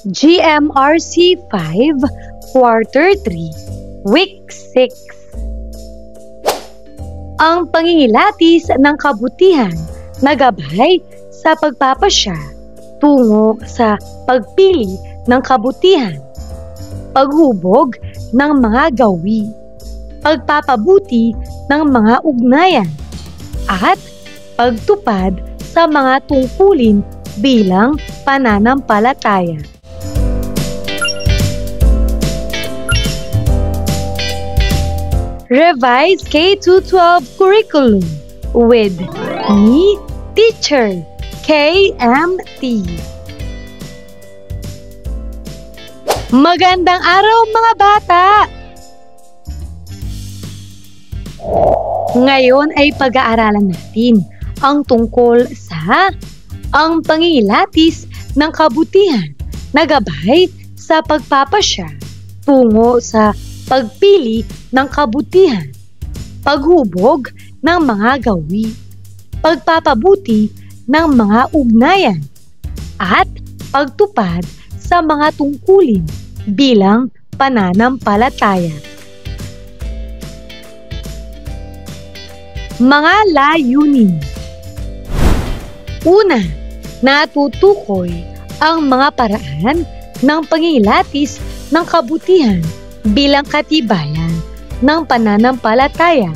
GMRC 5, Quarter 3, Week 6. Ang pangingilatis ng kabutihan na gabay sa pagpapasya tungo sa pagpili ng kabutihan, paghubog ng mga gawi, pagpapabuti ng mga ugnayan, at pagtupad sa mga tungkulin bilang pananampalataya. Revised K-12 Curriculum with me, Teacher KMT. Magandang araw mga bata! Ngayon ay pag-aaralan natin ang tungkol sa ang pangingilatis ng kabutihan na gabay sa pagpapasya tungo sa pagpili ng kabutihan, paghubog ng mga gawi, pagpapabuti ng mga ugnayan, at pagtupad sa mga tungkulin bilang pananampalataya. Mga layunin. Una, natutukoy ang mga paraan ng pangingilatis ng kabutihan bilang katibayan ng pananampalataya.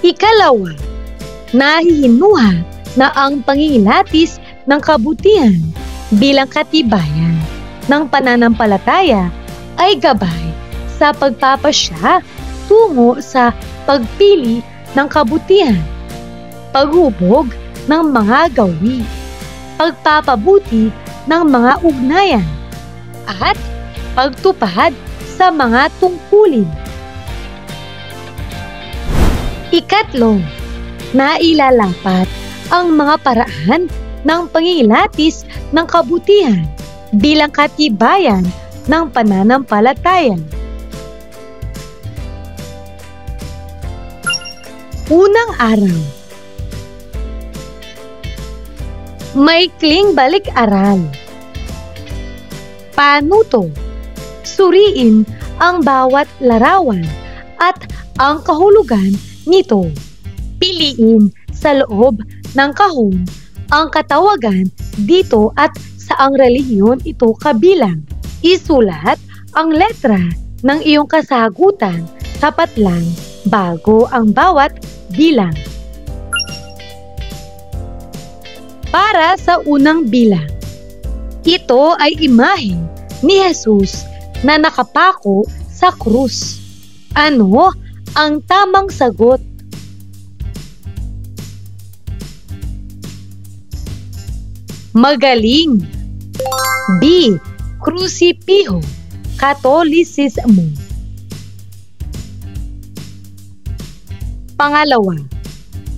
Ikalawa, nahihinuha na ang pangingilatis ng kabutihan bilang katibayan ng pananampalataya ay gabay sa pagpapasya tungo sa pagpili ng kabutihan, paghubog ng mga gawi, pagpapabuti ng mga ugnayan, at pagtupad sa mga tungkulin. Ikatlo, nailalapat ang mga paraan ng pangingilatis ng kabutihan bilang katibayan ng pananampalataya. Unang araw. Maikling balik-aral. Panuto. Suriin ang bawat larawan at ang kahulugan nito. Piliin sa loob ng kahon ang katawagan dito at saang relihiyon ito kabilang. Isulat ang letra ng iyong kasagutan tapat lang bago ang bawat bilang. Para sa unang bilang, ito ay imahe ni Jesus na nakapako sa krus. Ano ang tamang sagot? Magaling. B. Krusipiho, Katolisismo. Pangalawa,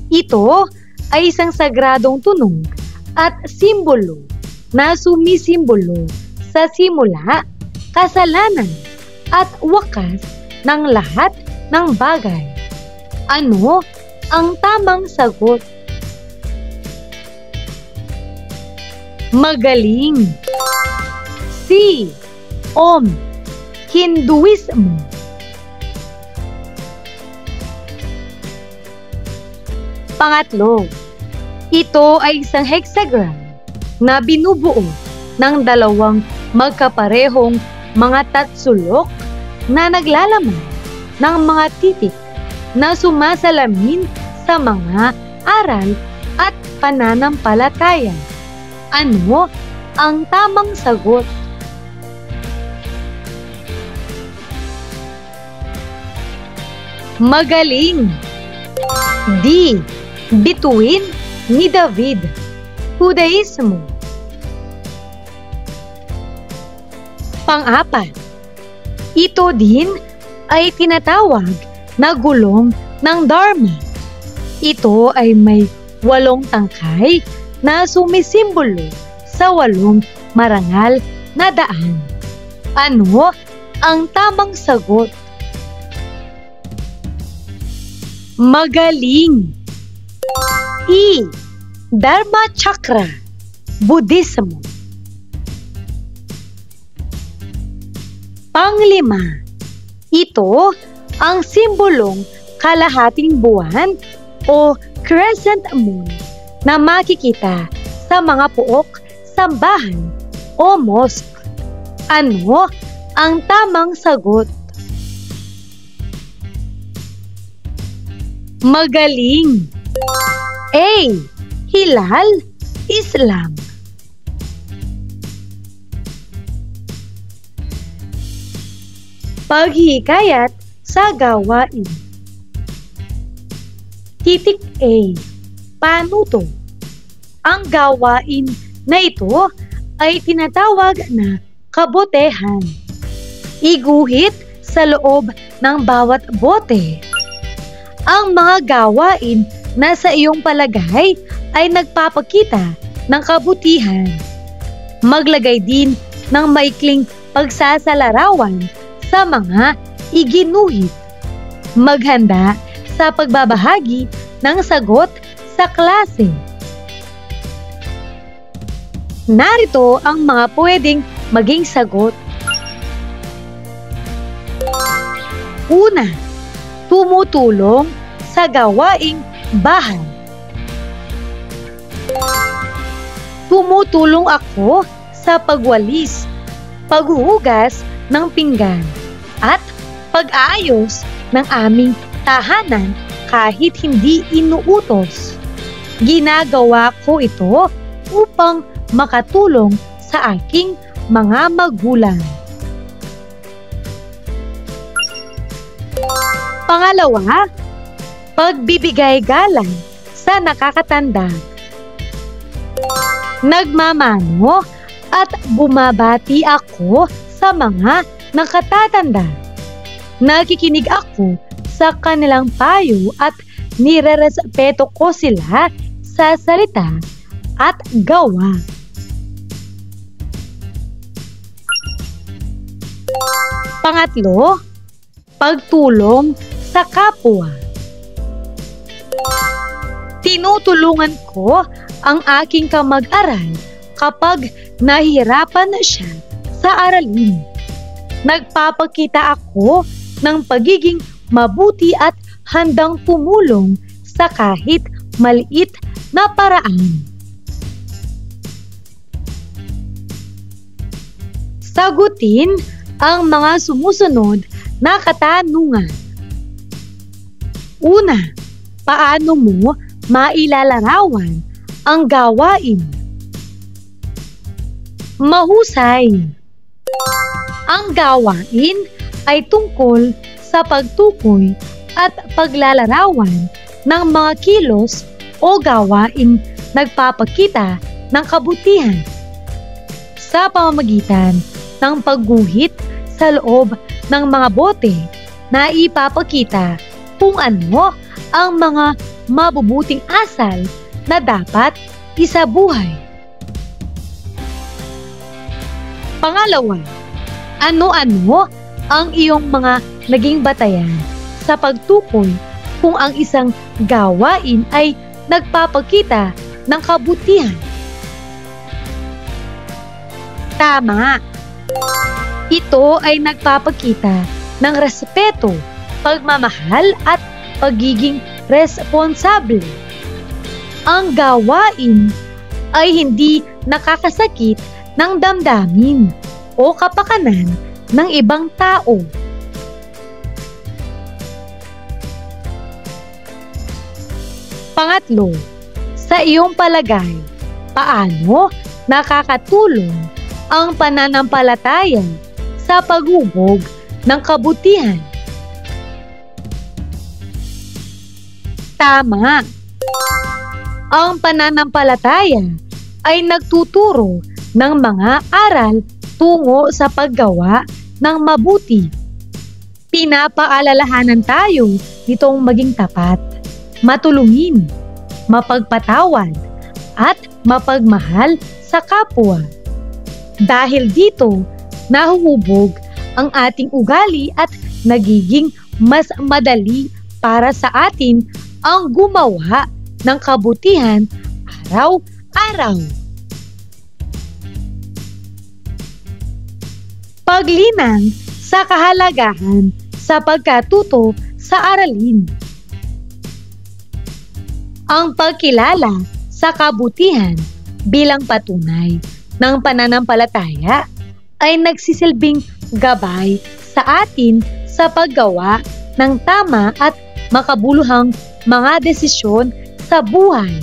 ito ay isang sagradong tunog at simbolo na sumisimbolo sa simula, kasalanan, at wakas ng lahat ng bagay. Ano ang tamang sagot? Magaling. C. Om, Hinduismo. Pangatlo, ito ay isang hexagram na binubuo ng dalawang magkaparehong mga tatsulok na naglalaman ng mga titik na sumasalamin sa mga aral at pananampalataya. Ano ang tamang sagot? Magaling. D. Bituin ni David, Judaismo. Pang-apat, ito din ay tinatawag na gulong ng Dharma. Ito ay may 8 tangkay na sumisimbolo sa 8 marangal na daan. Ano ang tamang sagot? Magaling! E. Dharma Chakra, Budismo. Panglima, ito ang simbolong kalahating buwan o crescent moon na makikita sa mga puok, sambahan o mosque. Ano ang tamang sagot? Magaling! A. Hilal, Islam. Paghihikayat sa gawain. Titik A. Panuto. Ang gawain na ito ay tinatawag na kabotehan. Iguhit sa loob ng bawat bote. Ang mga gawain na sa iyong palagay ay nagpapakita ng kabutihan. Maglagay din ng maikling pagsasalarawan sa mga iginuhit. Maghanda sa pagbabahagi ng sagot sa klase. Narito ang mga pwedeng maging sagot. Una, tumutulong sa gawaing bahay. Tumutulong ako sa pagwalis, paghuhugas ng pinggan, at pag-aayos ng aming tahanan kahit hindi inuutos. Ginagawa ko ito upang makatulong sa aking mga magulang. Pangalawa, pagbibigay galang sa nakakatanda. Nagmamano at bumabati ako sa mga nakatatanda. Nakikinig ako sa kanilang payo at nirerespeto ko sila sa salita at gawa. Pangatlo, pagtulong sa kapwa. Tinutulungan ko ang aking kamag-aral kapag nahihirapan na siya sa aralin. Nagpapakita ako ng pagiging mabuti at handang tumulong sa kahit maliit na paraan. Sagutin ang mga sumusunod na katanungan. Una, paano mo mailalarawan ang gawain? Mahusay. Ang gawain ay tungkol sa pagtukoy at paglalarawan ng mga kilos o gawaing nagpapakita ng kabutihan sa pamamagitan ng pagguhit sa loob ng mga bote na ipapakita kung ano ang mga mabubuting asal na dapat isabuhay. Pangalawa, ano-ano ang iyong mga naging batayan sa pagtukoy kung ang isang gawain ay nagpapakita ng kabutihan? Tama! Ito ay nagpapakita ng respeto, pagmamahal at pagiging responsable. Ang gawain ay hindi nakakasakit ng damdamin o kapakanan ng ibang tao. Pangatlo, sa iyong palagay, paano nakakatulong ang pananampalataya sa paghubog ng kabutihan? Tama! Ang pananampalataya ay nagtuturo ng mga aral tungo sa paggawa ng mabuti. Pinapaalalahanan tayo nitong maging tapat, matulungin, mapagpatawad, at mapagmahal sa kapwa. Dahil dito, nahuhubog ang ating ugali at nagiging mas madali para sa atin ang gumawa ng kabutihan araw-araw. Paglinang sa kahalagahan sa pagkatuto sa aralin. Ang pagkilala sa kabutihan bilang patunay ng pananampalataya ay nagsisilbing gabay sa atin sa paggawa ng tama at makabuluhang mga desisyon sa buhay.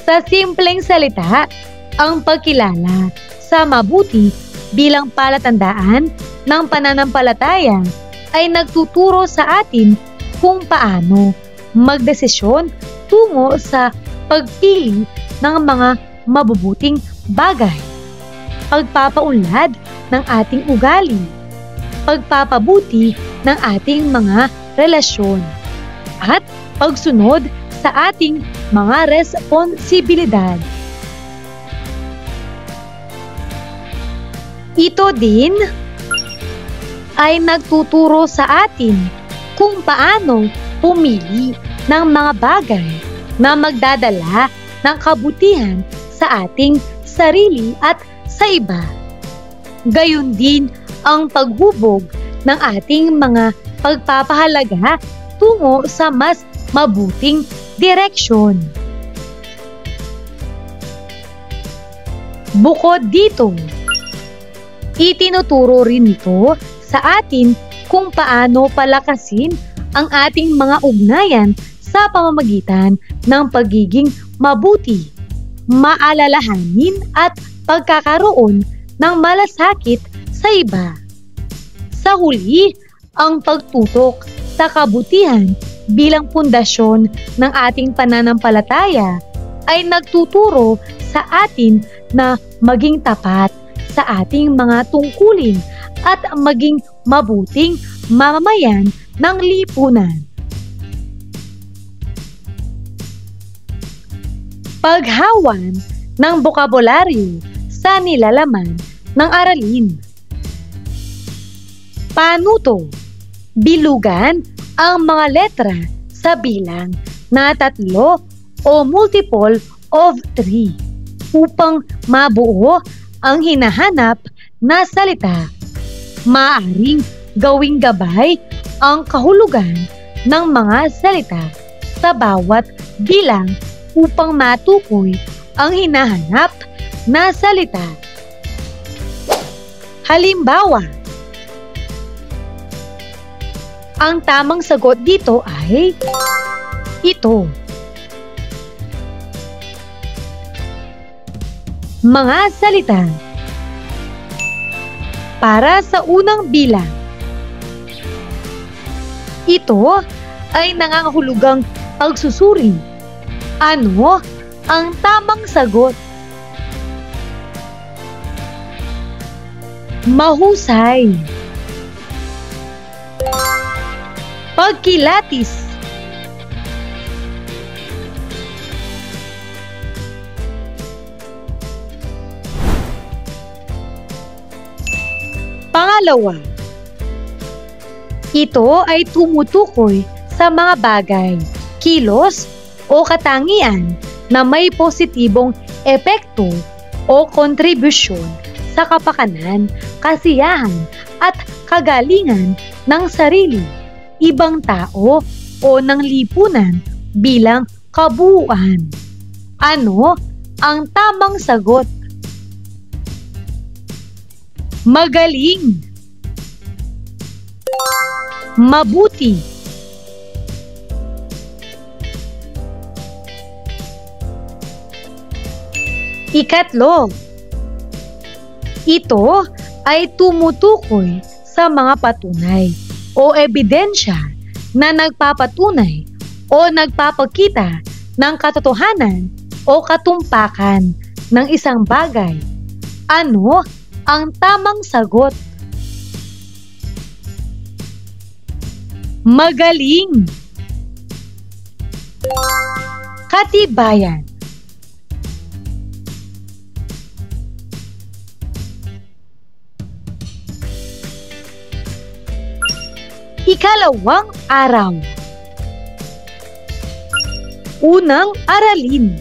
Sa simpleng salita, ang pagkilala sa mabuti bilang palatandaan ng pananampalataya ay nagtuturo sa atin kung paano magdesisyon tungo sa pagpili ng mga mabubuting bagay, pagpapaunlad ng ating ugali, pagpapabuti ng ating mga relasyon, at pagsunod sa ating mga responsibilidad. Ito din ay nagtuturo sa atin kung paano pumili ng mga bagay na magdadala ng kabutihan sa ating sarili at sa iba. Gayon din ang paghubog ng ating mga pagpapahalaga tungo sa mas mabuting direksyon. Bukod dito, itinuturo rin ito sa atin kung paano palakasin ang ating mga ugnayan sa pamamagitan ng pagiging mabuti, maalalahanin at pagkakaroon ng malasakit sa iba. Sa huli, ang pagtutok sa kabutihan bilang pundasyon ng ating pananampalataya ay nagtuturo sa atin na maging tapat sa ating mga tungkulin at maging mabuting mamamayan ng lipunan. Paghawan ng bokabularyo sa nilalaman ng aralin. Panuto, bilugan ang mga letra sa bilang na 3 o multiple of 3 upang mabuo ang hinahanap na salita. Maaaring gawing gabay ang kahulugan ng mga salita sa bawat bilang upang matukoy ang hinahanap na salita. Halimbawa, ang tamang sagot dito ay ito. Mga salita. Para sa unang bilang, ito ay nangangahulugang pagsusuri. Ano ang tamang sagot? Mahusay. Pagkilatis. Pangalawa, ito ay tumutukoy sa mga bagay, kilos o katangian na may positibong epekto o kontribusyon sa kapakanan, kasiyahan at kagalingan ng sarili, ibang tao o ng lipunan bilang kabuuan. Ano ang tamang sagot? Magaling. Mabuti. Ikatlo, ito ay tumutukoy sa mga patunay o ebidensya na nagpapatunay o nagpapakita ng katotohanan o katumpakan ng isang bagay. Ano ang tamang sagot? Magaling. Katibayan. Ikalawang araw. Unang aralin,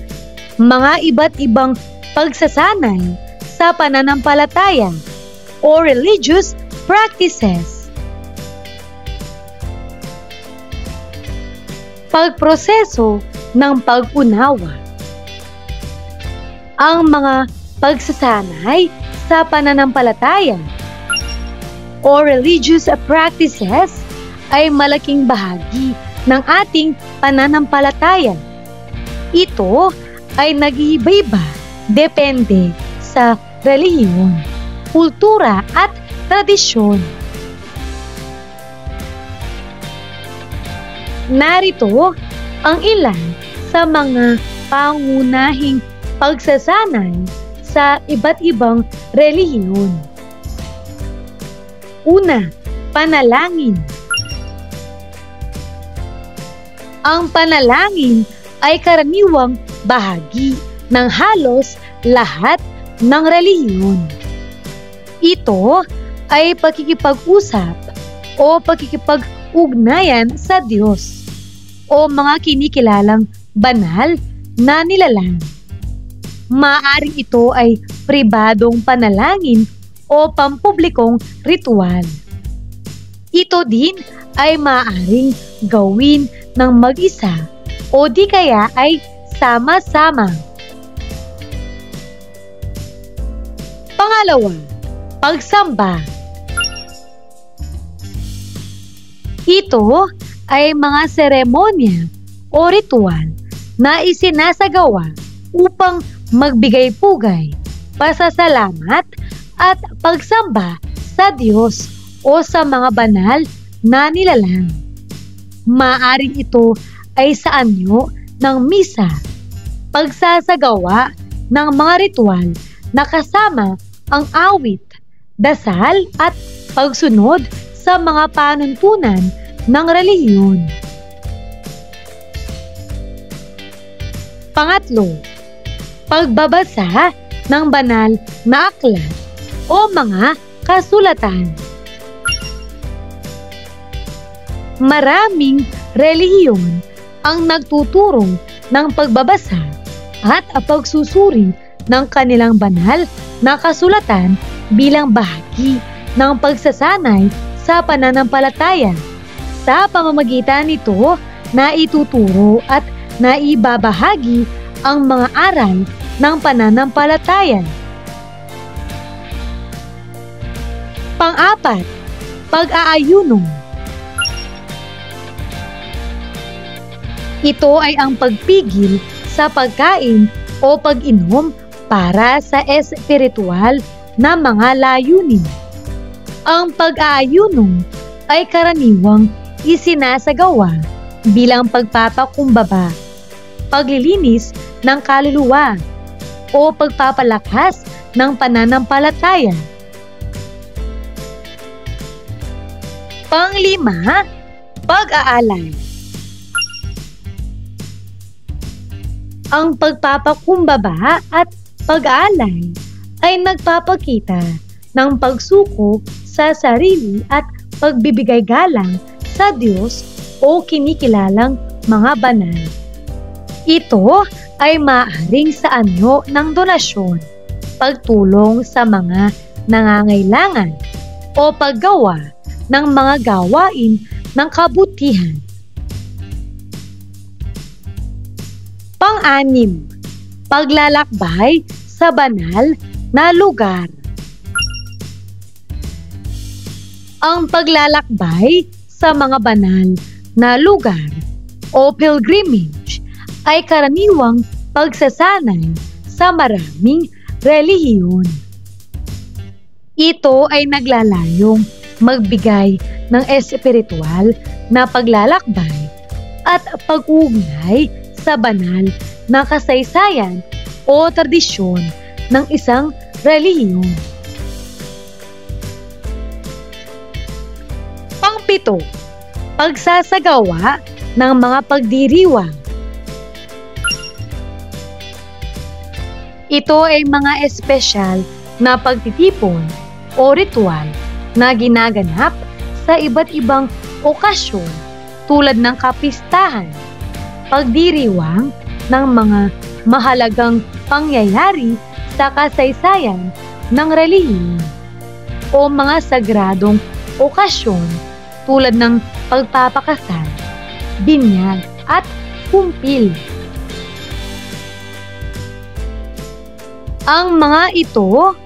mga iba't ibang pagsasanay sa pananampalataya o religious practices. Pagproseso ng pag-unawa. Ang mga pagsasanay sa pananampalataya o religious practices ay malaking bahagi ng ating pananampalataya. Ito ay nag-iiba-iba depende sa relihiyon, kultura at tradisyon. Narito ang ilan sa mga pangunahing pagsasanay sa iba't ibang relihiyon. Una, panalangin. Ang panalangin ay karaniwang bahagi ng halos lahat ng relihiyon. Ito ay pakikipag-usap o pakikipag-ugnayan sa Diyos o mga kinikilalang banal na nilalang. Maaaring ito ay pribadong panalangin o pampublikong ritual. Ito din ay maaaring gawin ng mag-isa o di kaya ay sama-sama. Pangalawa, pagsamba. Ito ay mga seremonya o ritual na isinasagawa upang magbigay pugay, pasasalamat at pagsamba sa Diyos o sa mga banal na nilalang. Maaring ito ay sa anyo ng misa, pagsasagawa ng mga ritual na kasama ang awit, dasal at pagsunod sa mga panuntunan ng relihiyon. Pangatlo, pagbabasa ng banal na aklat o mga kasulatan. Maraming relihiyon ang nagtuturo ng pagbabasa at pagsusuri ng kanilang banal na kasulatan bilang bahagi ng pagsasanay sa pananampalataya. Sa pamamagitan nito, naituturo at naibabahagi ang mga aral ng pananampalataya. Pang-apat, pag-aayuno. Ito ay ang pagpigil sa pagkain o pag-inom para sa espiritual na mga layunin. Ang pag-aayuno ay karaniwang isinasagawa bilang pagpapakumbaba, paglilinis ng kaluluwa, o pagpapalakas ng pananampalataya. Panglima, pag-aalay. Ang pagpapakumbaba at pag-aalay ay nagpapakita ng pagsuko sa sarili at pagbibigay galang sa Diyos o kinikilalang mga banal. Ito ay maaaring sa anyo ng donasyon, pagtulong sa mga nangangailangan, o paggawa ng mga gawain ng kabutihan. Pang-anim, paglalakbay sa banal na lugar. Ang paglalakbay sa mga banal na lugar o pilgrimage ay karaniwang pagsasanay sa maraming relihiyon. Ito ay naglalayong magbigay ng espiritual na paglalakbay at pag-uugnay sa banal na kasaysayan o tradisyon ng isang relihiyon. Pang-pito, pagsasagawa ng mga pagdiriwang. Ito ay mga espesyal na pagtitipon o ritual na ginaganap sa iba't ibang okasyon tulad ng kapistahan, pagdiriwang ng mga mahalagang pangyayari sa kasaysayan ng relihiyon o mga sagradong okasyon tulad ng pagpapakasal, binyag at kumpil. Ang mga ito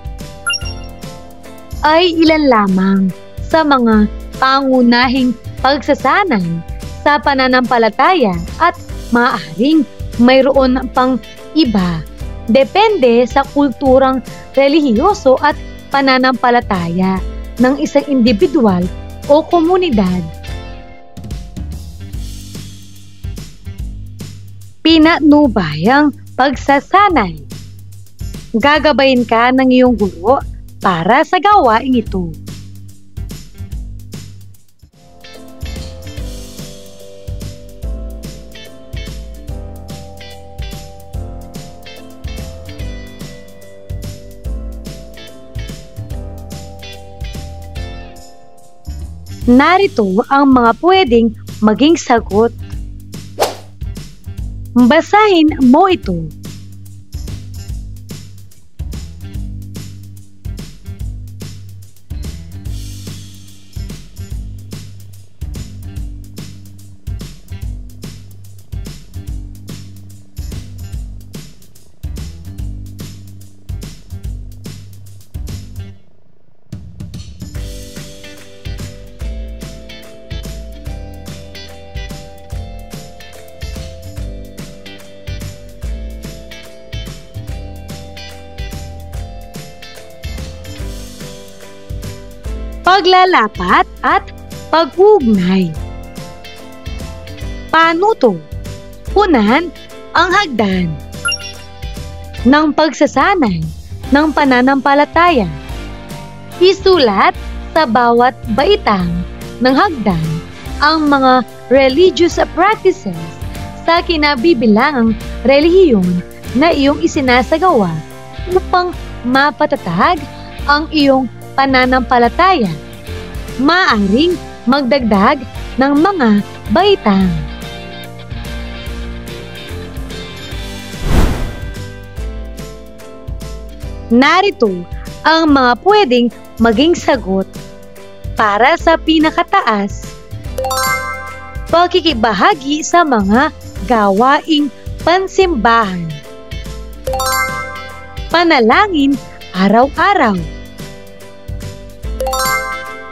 ay ilan lamang sa mga pangunahing pagsasanay sa pananampalataya at maaaring mayroon pang iba depende sa kulturang relihiyoso at pananampalataya ng isang individual o komunidad. Pinatnubayang pagsasanay. Gagabayin ka ng iyong guro para sa gawaing ito. Narito ang mga pwedeng maging sagot. Basahin mo ito. Paglalapat at pag-uugnay. Panuto. Punan ang hagdan ng pagsasanay ng pananampalataya. Isulat sa bawat baitang ng hagdan ang mga religious practices sa kinabibilangang relihiyon na iyong isinasagawa upang mapatatag ang iyong pananampalataya. Maaring magdagdag ng mga baitang. Narito ang mga pwedeng maging sagot para sa pinakataas. Pakikibahagi sa mga gawaing pansimbahan. Panalangin araw-araw.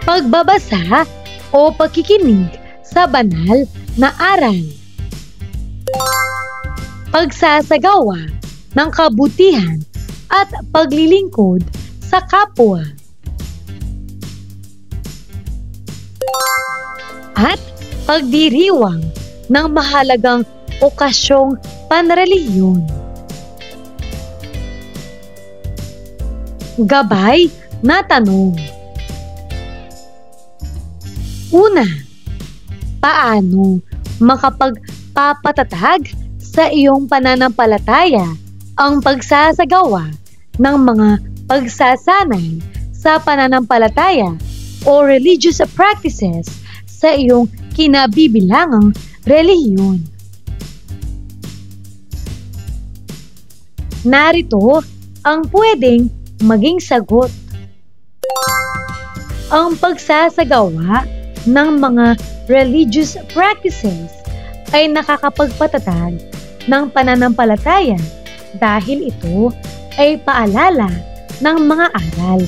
Pagbabasa o pagkikinig sa banal na aral. Pagsasagawa ng kabutihan at paglilingkod sa kapwa. At pagdiriwang ng mahalagang okasyong panrelihiyon. Gabay na tanong. Una, paano makapagpapatatag sa iyong pananampalataya ang pagsasagawa ng mga pagsasanay sa pananampalataya o religious practices sa iyong kinabibilangang relihiyon? Narito ang pwedeng maging sagot. Ang pagsasagawa ng mga religious practices ay nakakapagpatatag ng pananampalataya dahil ito ay paalala ng mga aral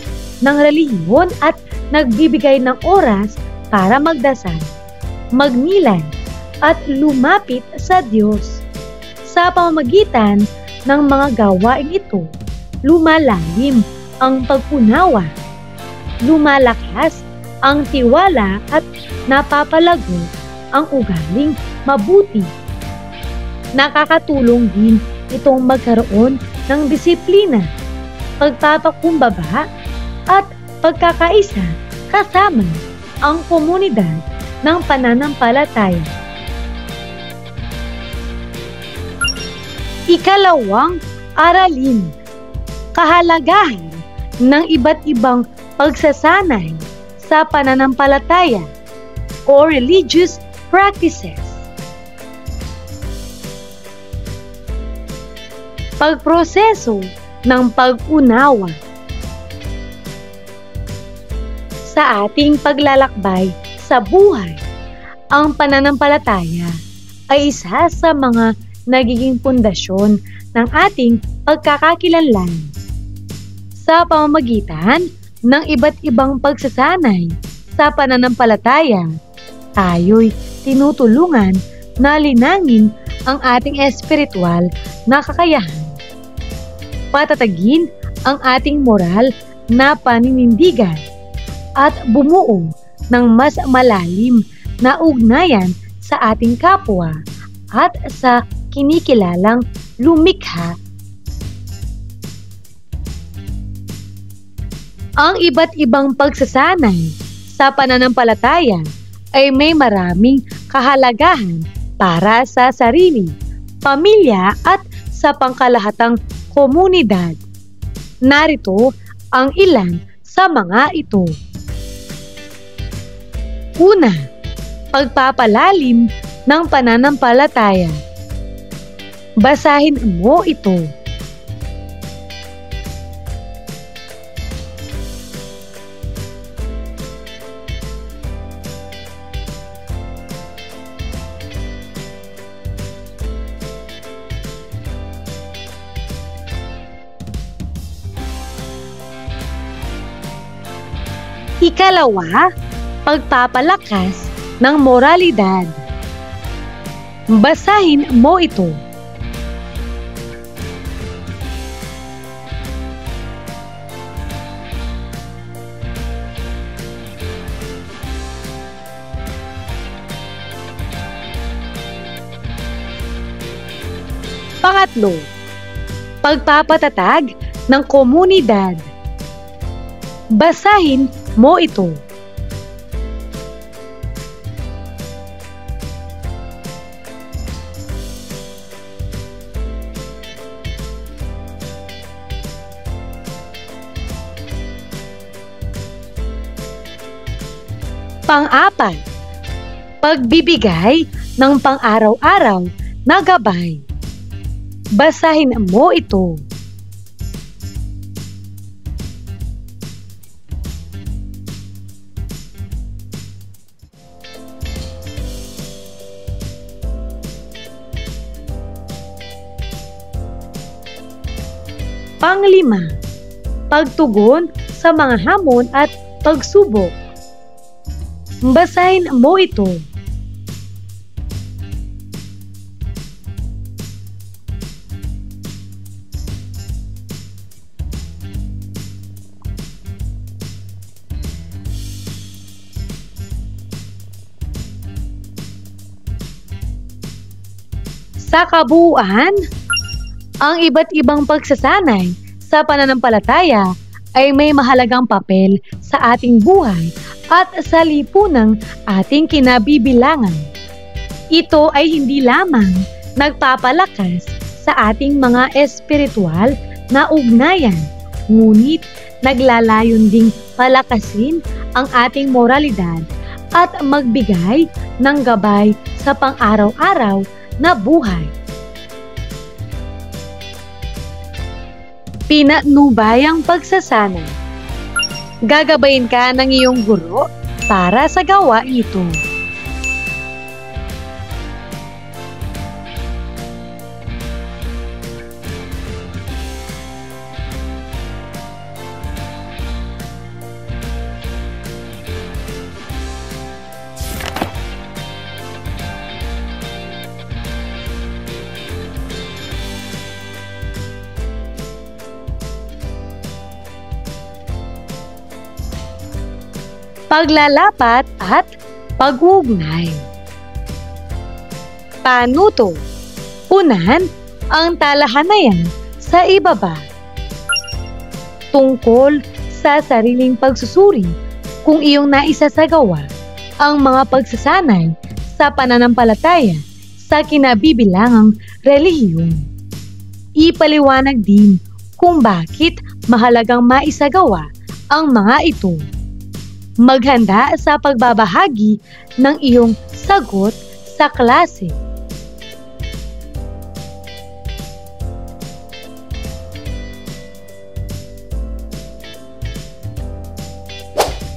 ng relihiyon at nagbibigay ng oras para magdasal, magnilay at lumapit sa Diyos. Sa pamamagitan ng mga gawaing ito, lumalalim ang pagpunawa, lumalakas ang tiwala at napapalago ang ugaling mabuti. Nakakatulong din itong magkaroon ng disiplina, pagpapakumbaba at pagkakaisa kasama ang komunidad ng pananampalataya. Ikalawang aralin. Kahalagahan ng iba't ibang pagsasanay sa pananampalataya o religious practices. pagproseso ng pag-unawa. Sa ating paglalakbay sa buhay, ang pananampalataya ay isa sa mga nagiging pundasyon ng ating pagkakakilanlan. Sa pamamagitan ng iba't ibang pagsasanay sa pananampalataya, tayo'y tinutulungan na linangin ang ating espiritual na kakayahan, patatagin ang ating moral na paninindigan, at bumuo ng mas malalim na ugnayan sa ating kapwa at sa kinikilalang lumikha. Ang iba't ibang pagsasanay sa pananampalataya ay may maraming kahalagahan para sa sarili, pamilya at sa pangkalahatang komunidad. Narito ang ilan sa mga ito. Una, pagpapalalim ng pananampalataya. Basahin mo ito. Ikalawa, pagpapalakas ng moralidad. Basahin mo ito. Pangatlo, pagpapatatag ng komunidad. Basahin mo ito. Pang-apat, pagbibigay ng pang-araw-araw na gabay. Basahin mo ito. Panglima, pagtugon sa mga hamon at pagsubok. Basahin mo ito. Sa kabuuan, ang iba't ibang pagsasanay sa pananampalataya ay may mahalagang papel sa ating buhay at sa lipunang ating kinabibilangan. Ito ay hindi lamang nagpapalakas sa ating mga espiritual na ugnayan, ngunit naglalayon ding palakasin ang ating moralidad at magbigay ng gabay sa pang-araw-araw na buhay. Pinatnubayang pagsasanay. Gagabayin ka ng iyong guro para sa gawain ito. Paglalapat at pag-uugnay. Panuto. Unahan ang talahanayan sa ibaba. Tungkol sa sariling pagsusuri kung iyong naisasagawa ang mga pagsasanay sa pananampalataya sa kinabibilangang relihiyon. Ipaliwanag din kung bakit mahalagang maisagawa ang mga ito. Maghanda sa pagbabahagi ng iyong sagot sa klase.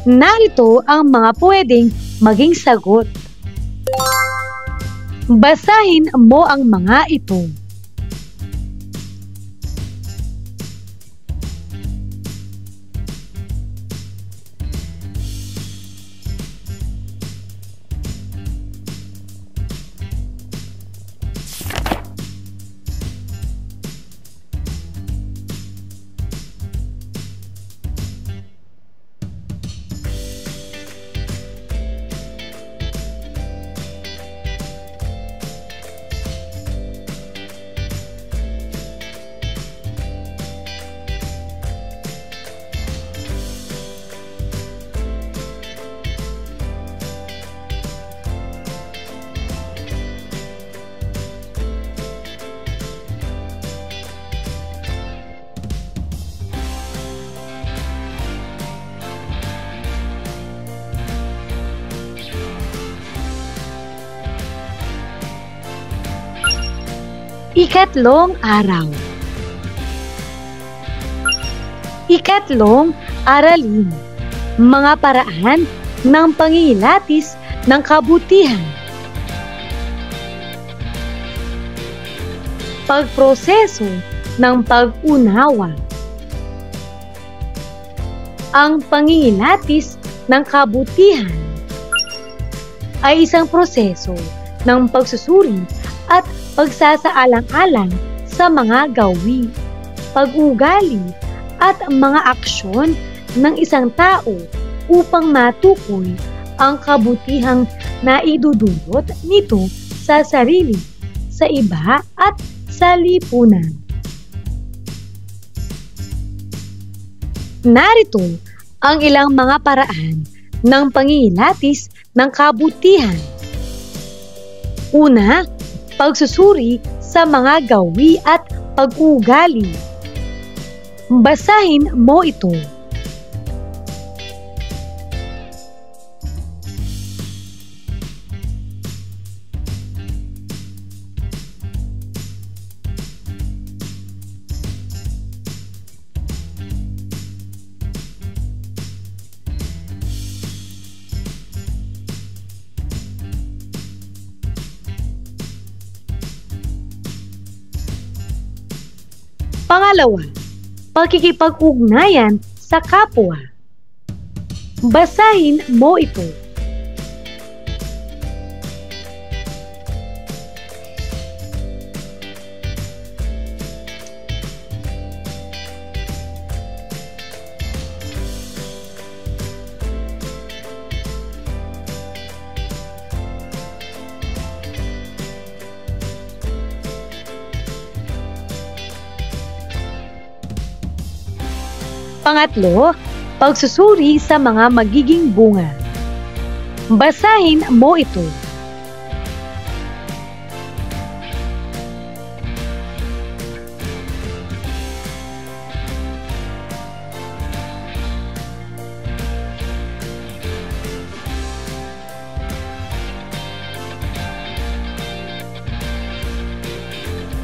Narito ang mga pwedeng maging sagot. Basahin mo ang mga ito. Ikatlong araw. Ikatlong aralin. Mga paraan ng pangilatis ng kabutihan. Pagproseso ng pag-unawa. Ang pangilatis ng kabutihan ay isang proseso ng pagsusuri at pagsasaalang-alang sa mga gawi, pag-ugali at mga aksyon ng isang tao upang matukoy ang kabutihang naidudulot nito sa sarili, sa iba at sa lipunan. Narito ang ilang mga paraan ng pangilatis ng kabutihan. Una, pagsusuri sa mga gawi at pag-uugali. Basahin mo ito. Pangalawa, pagkikipag-ugnayan sa kapwa. Basahin mo ito. Pangatlo, pagsusuri sa mga magiging bunga. Basahin mo ito.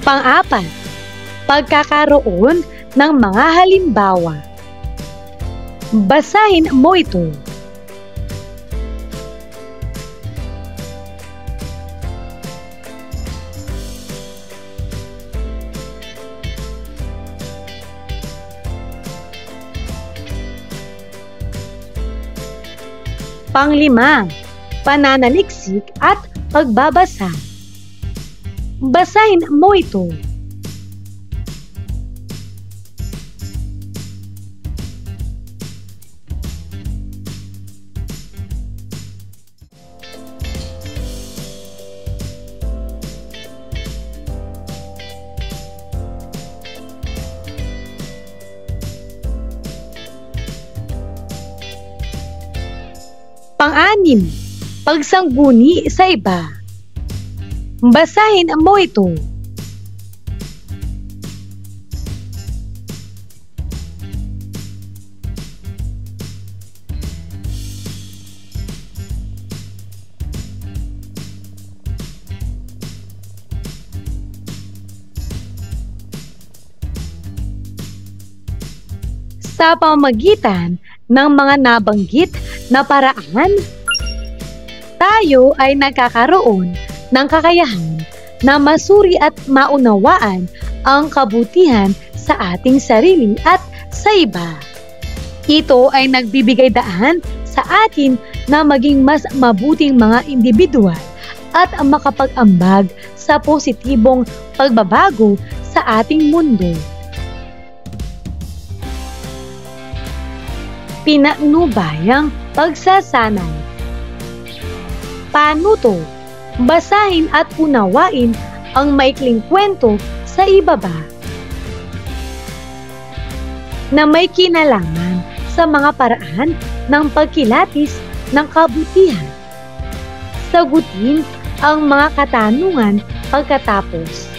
Pang-apat, pagkakaroon ng mga halimbawa. Basahin mo ito. Panglima, pananaliksik at pagbabasa. Basahin mo ito. Pang-anim, pagsangguni sa iba. Basahin mo ito. Sa pamamagitan ng mga nabanggit na paraan, tayo ay nagkakaroon ng kakayahan na masuri at maunawaan ang kabutihan sa ating sarili at sa iba. Ito ay nagbibigay daan sa atin na maging mas mabuting mga individual at makapag-ambag sa positibong pagbabago sa ating mundo. Pinaknubayang pagsasanay. Paano to? Basahin at unawain ang maikling kwento sa ibaba na may kinalaman sa mga paraan ng pagkilatis ng kabutihan. Sagutin ang mga katanungan pagkatapos.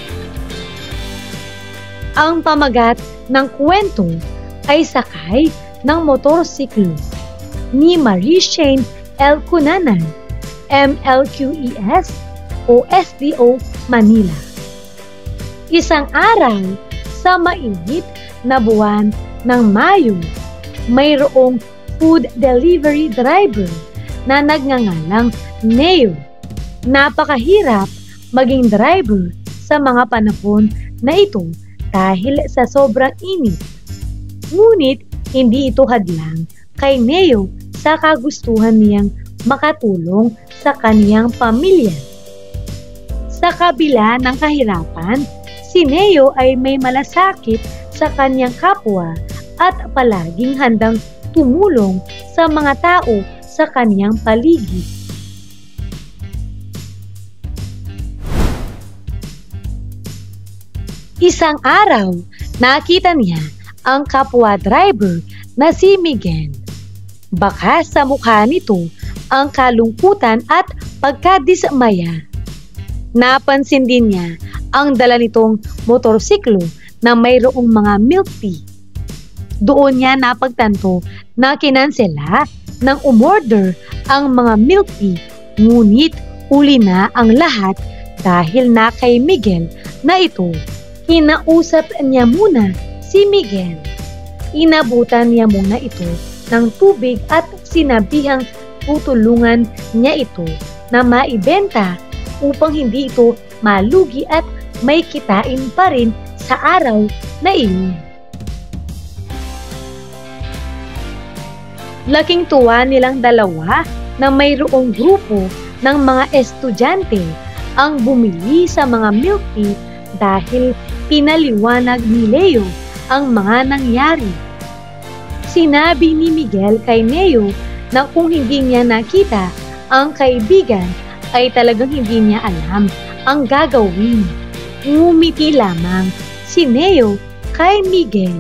Ang pamagat ng kwento ay sakay ng motorsiklo ni Marie Shane L. Cunanan, MLQES o SDO Manila. Isang araw sa mainit na buwan ng Mayo, mayroong food delivery driver na nagngangalang Neo. Napakahirap maging driver sa mga panahon na ito dahil sa sobrang init. Ngunit hindi ito hadlang kay Neo sa kagustuhan niyang makatulong sa kaniyang pamilya. Sa kabila ng kahirapan, si Neo ay may malasakit sa kaniyang kapwa at palaging handang tumulong sa mga tao sa kaniyang paligid. Isang araw, nakita niya ang kapwa driver na si Miguel. Baka sa mukha nito ang kalungkutan at pagkadismaya. Napansin din niya ang dala nitong motorsiklo na mayroong mga milk tea. Doon niya napagtanto na kinansela ng umorder ang mga milk tea, ngunit uli na ang lahat dahil na kay Miguel na ito. Kinausap niya muna si Miguel. Inabutan niya muna ito ng tubig at sinabihang tutulungan niya ito na maibenta upang hindi ito malugi at may kitain pa rin sa araw na iyon. Laking tuwa nilang dalawa na mayroong grupo ng mga estudyante ang bumili sa mga milk tea dahil pinaliwanag ni Leo ang mga nangyari. Sinabi ni Miguel kay Neo na kung hindi niya nakita ang kaibigan ay talagang hindi niya alam ang gagawin. Ngumiti lamang si Neo kay Miguel.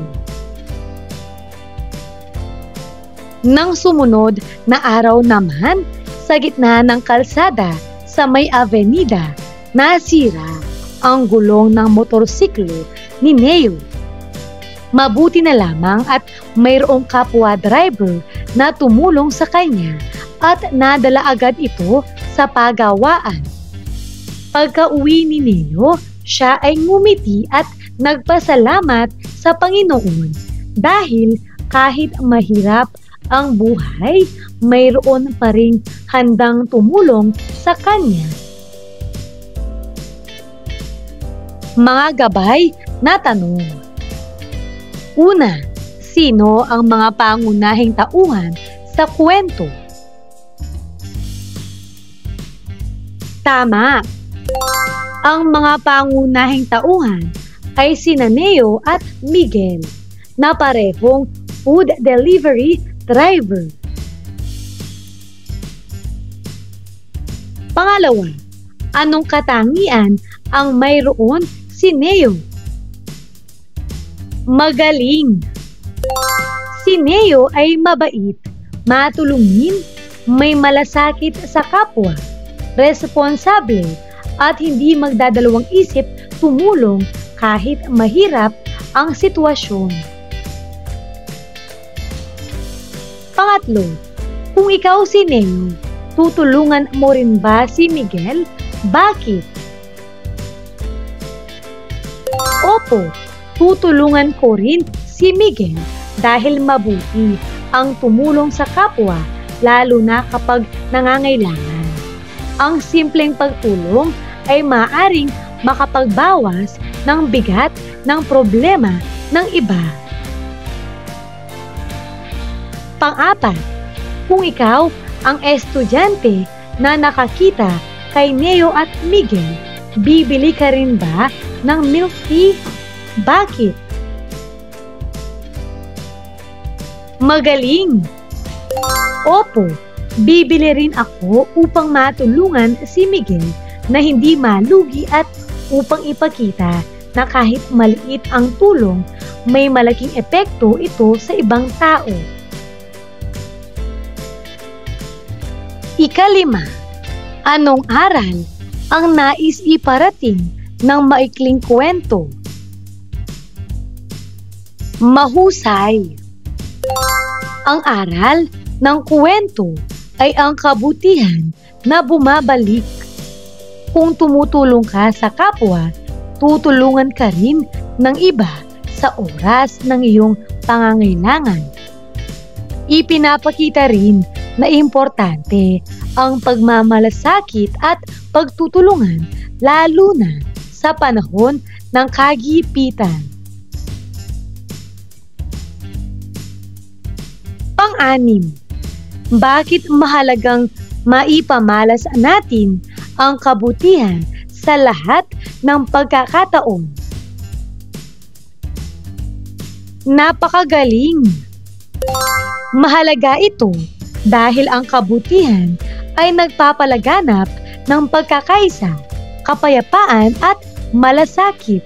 Nang sumunod na araw naman, sa gitna ng kalsada sa may avenida, nasira ang gulong ng motorsiklo ni Neo. Mabuti na lamang at mayroong kapwa driver na tumulong sa kanya at nadala agad ito sa pagawaan. Pagka-uwi ni Neo, siya ay ngumiti at nagpasalamat sa Panginoon dahil kahit mahirap ang buhay, mayroon pa ring handang tumulong sa kanya. Mga gabay na tanong. Una, sino ang mga pangunahing tauhan sa kwento? Tama! Ang mga pangunahing tauhan ay sina Neo at Miguel na parehong food delivery driver. Pangalawa, anong katangian ang mayroon si Neo? Magaling. Si Neo ay mabait, matulungin, may malasakit sa kapwa, responsable, at hindi magdadalawang isip tumulong kahit mahirap ang sitwasyon. Pangatlo, kung ikaw si Neo, tutulungan mo rin ba si Miguel? Bakit? Opo, tutulungan ko rin si Miguel dahil mabuti ang tumulong sa kapwa, lalo na kapag nangangailangan. Ang simpleng pagtulong ay maaaring makapagbawas ng bigat ng problema ng iba. Pang-apat, kung ikaw ang estudyante na nakakita kay Neo at Miguel, bibili ka rin ba ng milk tea? Bakit? Magaling! Opo, bibili rin ako upang matulungan si Miguel na hindi malugi at upang ipakita na kahit maliit ang tulong, may malaking epekto ito sa ibang tao. Ikalima, anong aral ang nais iparating ng maikling kwento? Mahusay. Ang aral ng kwento ay ang kabutihan na bumabalik. Kung tumutulong ka sa kapwa, tutulungan ka rin ng iba sa oras ng iyong pangangailangan. Ipinapakita rin na importante ang pagmamalasakit at pagtutulungan lalo na sa panahon ng kagipitan. Pang-anim, bakit mahalagang maipamalas natin ang kabutihan sa lahat ng pagkakataon? Napakagaling! Mahalaga ito dahil ang kabutihan ay nagpapalaganap ng pagkakaisa, kapayapaan at malasakit.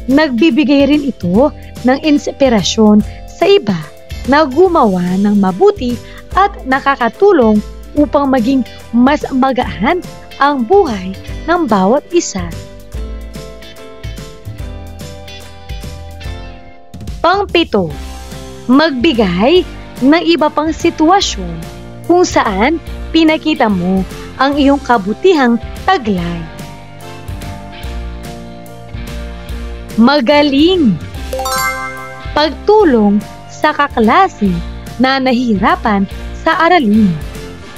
Nagbibigay rin ito ng inspirasyon sa iba na gumawa ng mabuti at nakakatulong upang maging mas magaan ang buhay ng bawat isa. Pang-pito, magbigay ng iba pang sitwasyon kung saan pinakita mo ang iyong kabutihang taglay. Magaling! Pagtulong sa kaklase na nahihirapan sa aralin.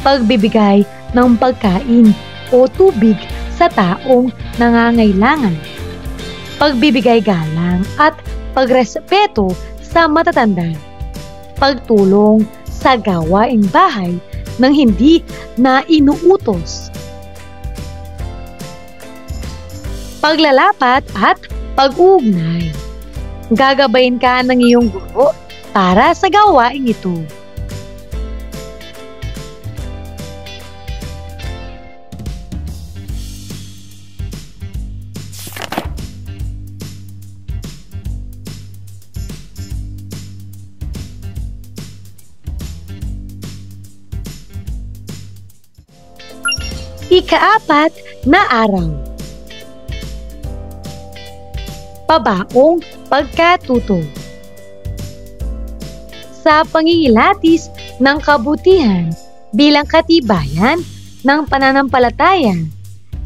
Pagbibigay ng pagkain o tubig sa taong nangangailangan. Pagbibigay galang at pagrespeto sa matatanda. Pagtulong sa gawaing bahay nang hindi na inuutos. Paglalapat at pag-uugnay. Gagabayin ka ng iyong guro para sa gawaing ito. Ika-apat na araw. Pabaong pagkatuto. Sa pangingilatis ng kabutihan bilang katibayan ng pananampalataya,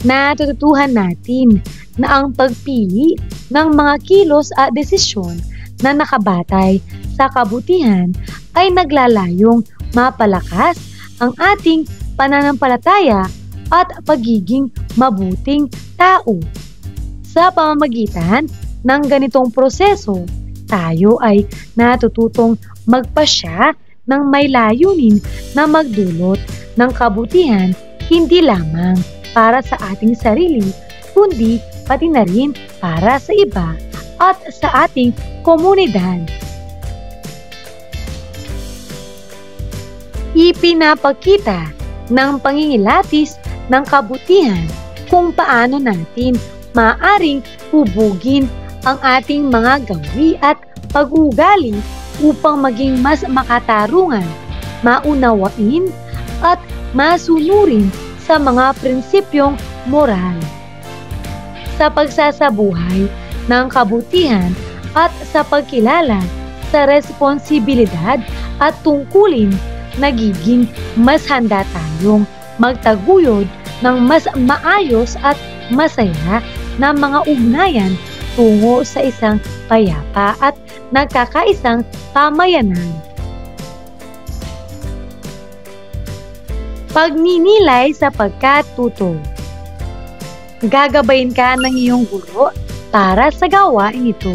natututuhan natin na ang pagpili ng mga kilos at desisyon na nakabatay sa kabutihan ay naglalayong mapalakas ang ating pananampalataya at pagiging mabuting tao. Sa pamamagitan ng ganitong proseso, tayo ay natututong magpasya ng may layunin na magdulot ng kabutihan hindi lamang para sa ating sarili, kundi pati na rin para sa iba at sa ating komunidad. Ipinapakita ng pangingilatis ng kabutihan kung paano natin maaaring hubugin ang ating mga gawi at pag-uugali upang maging mas makatarungan, maunawain at masunurin sa mga prinsipyong moral. Sa pagsasabuhay ng kabutihan at sa pagkilala sa responsibilidad at tungkulin, nagiging mas handa tayong magtaguyod ng mas maayos at masaya na mga ugnayan tungo sa isang payapa at nagkakaisang pamayanan. Pagninilay sa pagkatuto. Gagabayin ka ng iyong guro para sa gawain ito.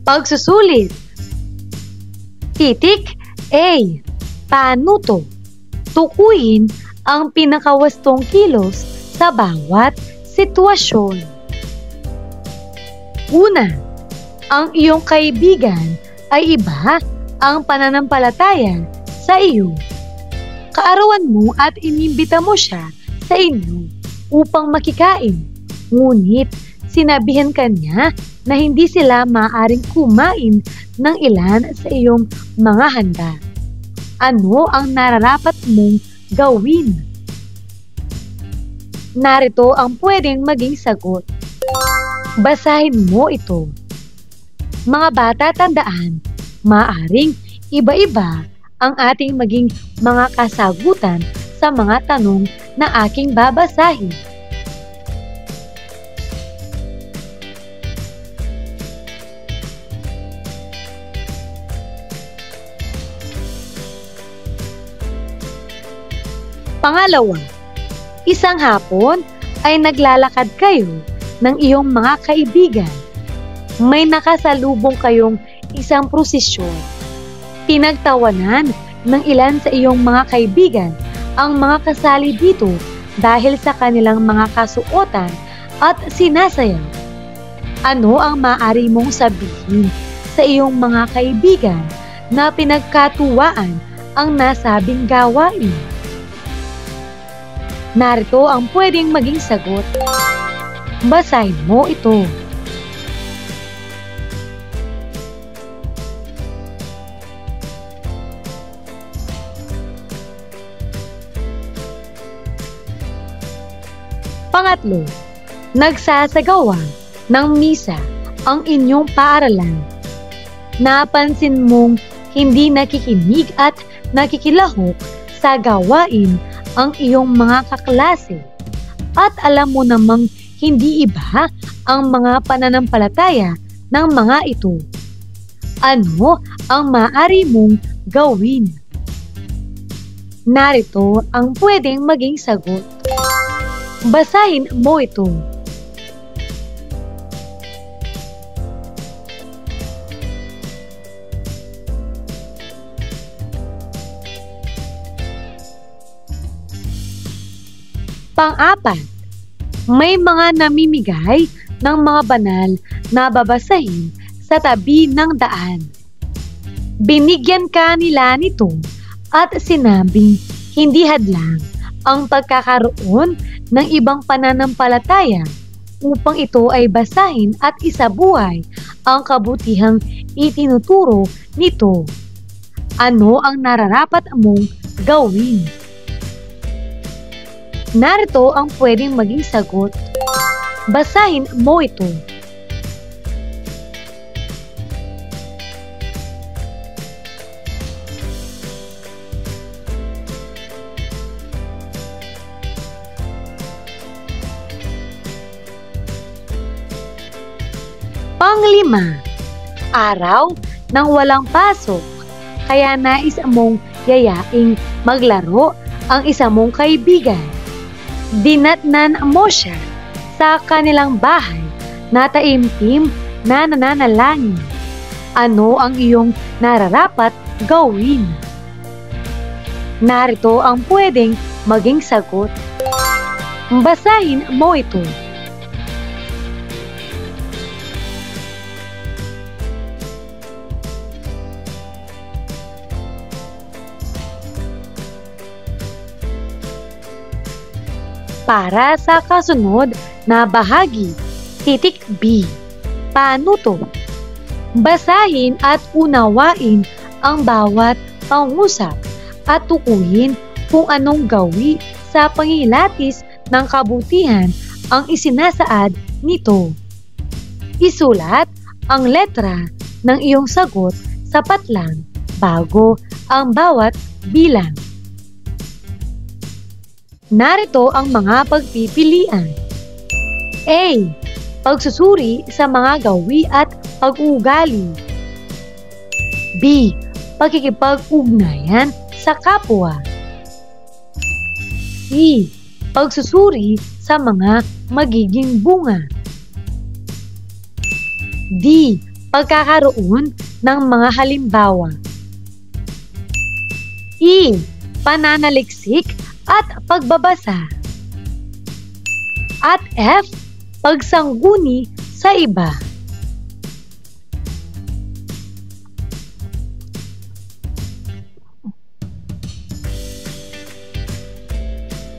Pagsusulit. Titik A. Panuto. Tukuyin ang pinakawastong kilos sa bawat sitwasyon. Una, ang iyong kaibigan ay iba ang pananampalataya sa iyo. Kaarawan mo at inimbita mo siya sa inyo upang makikain. Ngunit sinabihan ka niya na hindi sila maaaring kumain ng ilan sa iyong mga handa. Ano ang nararapat mong gawin? Narito ang pwedeng maging sagot. Basahin mo ito. Mga bata, tandaan, maaaring iba-iba ang ating maging mga kasagutan sa mga tanong na aking babasahin. Pangalawa, isang hapon ay naglalakad kayo ng iyong mga kaibigan. May nakasalubong kayong isang prosesyon. Pinagtawanan ng ilan sa iyong mga kaibigan ang mga kasali dito dahil sa kanilang mga kasuotan at sinasayaw. Ano ang maaari mong sabihin sa iyong mga kaibigan na pinagkatuwaan ang nasabing gawain? Narito ang pwedeng maging sagot. Basahin mo ito. Pangatlo, nagsasagawa ng misa ang inyong paaralan. Napansin mong hindi nakikinig at nakikilahok sa gawain ang iyong mga kaklase at alam mo namang hindi iba ang mga pananampalataya ng mga ito. Ano ang maaari mong gawin? Narito ang pwedeng maging sagot. Basahin mo ito. Pang-apat, may mga namimigay ng mga banal na babasahin sa tabi ng daan. Binigyan ka nila nito at sinabing hindi hadlang ang pagkakaroon ng ibang pananampalataya upang ito ay basahin at isabuhay ang kabutihang itinuturo nito. Ano ang nararapat mong gawin? Narito ang pwedeng maging sagot. Basahin mo ito. Panglima, araw ng walang pasok, kaya nais mong yayaing maglaro ang isa mong kaibigan. Dinatnan mo siya sa kanilang bahay na taimtim na nananalangin. Ano ang iyong nararapat gawin? Narito ang pwedeng maging sagot. Basahin mo ito. Para sa kasunod na bahagi, titik B. Panuto. Basahin at unawain ang bawat pangusap at tukuyin kung anong gawi sa pangilatis ng kabutihan ang isinasaad nito. Isulat ang letra ng iyong sagot sa patlang bago ang bawat bilang. Narito ang mga pagpipilian. A. Pagsusuri sa mga gawi at pag-uugali. B. Pakikipag-ugnayan sa kapwa. C. Pagsusuri sa mga magiging bunga. D. Pagkakaroon ng mga halimbawa. E. Pananaliksik at pagbabasa. At F. Pagsangguni sa iba.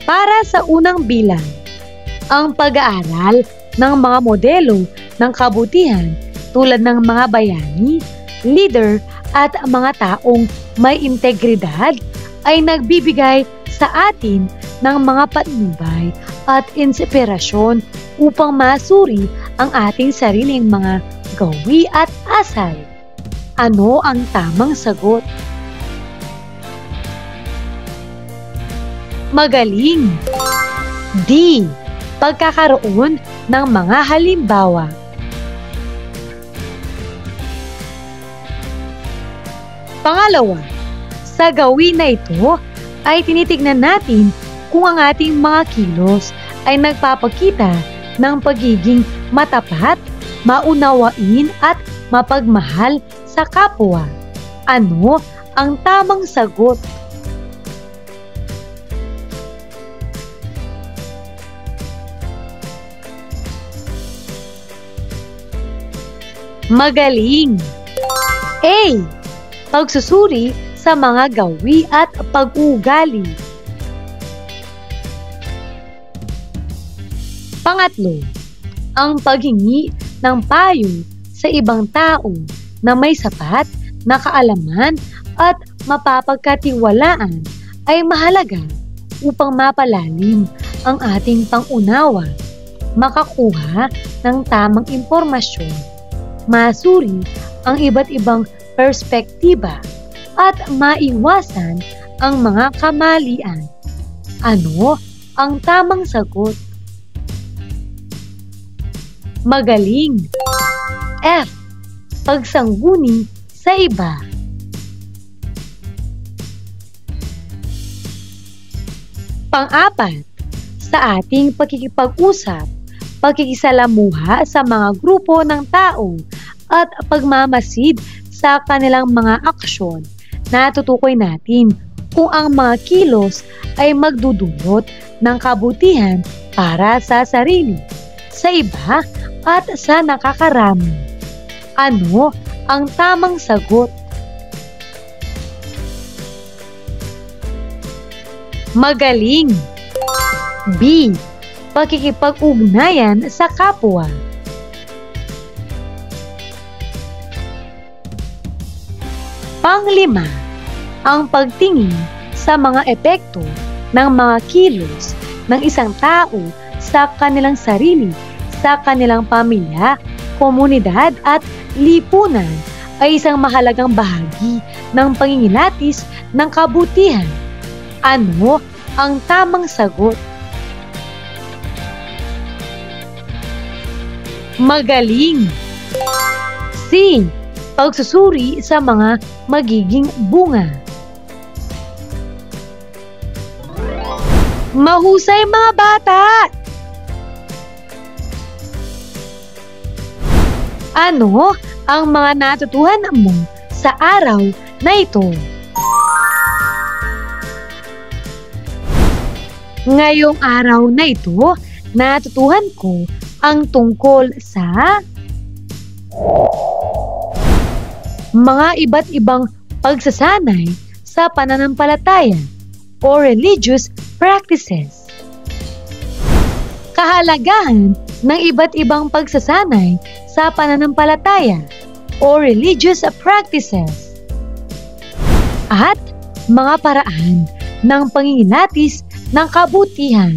Para sa unang bilang, ang pag-aaral ng mga modelo ng kabutihan tulad ng mga bayani, leader at mga taong may integridad ay nagbibigay sa atin ng mga patnubay at inspirasyon upang masuri ang ating sariling mga gawi at asal. Ano ang tamang sagot? Magaling. D. Pagkakaroon ng mga halimbawa. Pangalawa, sa gawin na ito ay tinitignan natin kung ang ating mga kilos ay nagpapakita ng pagiging matapat, maunawain at mapagmahal sa kapwa. Ano ang tamang sagot? Magaling! A. Pagsusuri sa mga gawi at pag-uugali. Pangatlo, ang paghingi ng payo sa ibang tao na may sapat na kaalaman at mapapagkatiwalaan ay mahalaga upang mapalalim ang ating pangunawa, makakuha ng tamang impormasyon, masuri ang iba't ibang perspektiba at maiwasan ang mga kamalian. Ano ang tamang sagot? Magaling. F. Pagsangguni sa iba. Pang-apat, sa ating pakikipag-usap, pakikisalamuha sa mga grupo ng tao at pagmamasid sa kanilang mga aksyon, natutukoy natin kung ang mga kilos ay magdudulot ng kabutihan para sa sarili, sa iba at sa nakakarami. Ano ang tamang sagot? Magaling! B. Pakikipag-ugnayan sa kapwa. Panglima, ang pagtingin sa mga epekto ng mga kilos ng isang tao sa kanilang sarili, sa kanilang pamilya, komunidad at lipunan ay isang mahalagang bahagi ng pangingilatis ng kabutihan. Ano ang tamang sagot? Magaling! C. Pagsusuri sa mga magiging bunga. Mahusay mga bata! Ano ang mga natutuhan mo sa araw na ito? Ngayong araw na ito, natutuhan ko ang tungkol sa mga iba't ibang pagsasanay sa pananampalataya o religious practices. Kahalagahan ng iba't ibang pagsasanay sa pananampalataya o religious practices. At mga paraan ng pangingilatis ng kabutihan.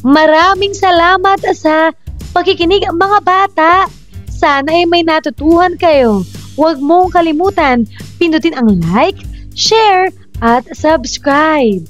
Maraming salamat sa pakikinig mga bata. Sana ay may natutuhan kayo. Huwag mong kalimutan Pindutin ang like, share, at subscribe.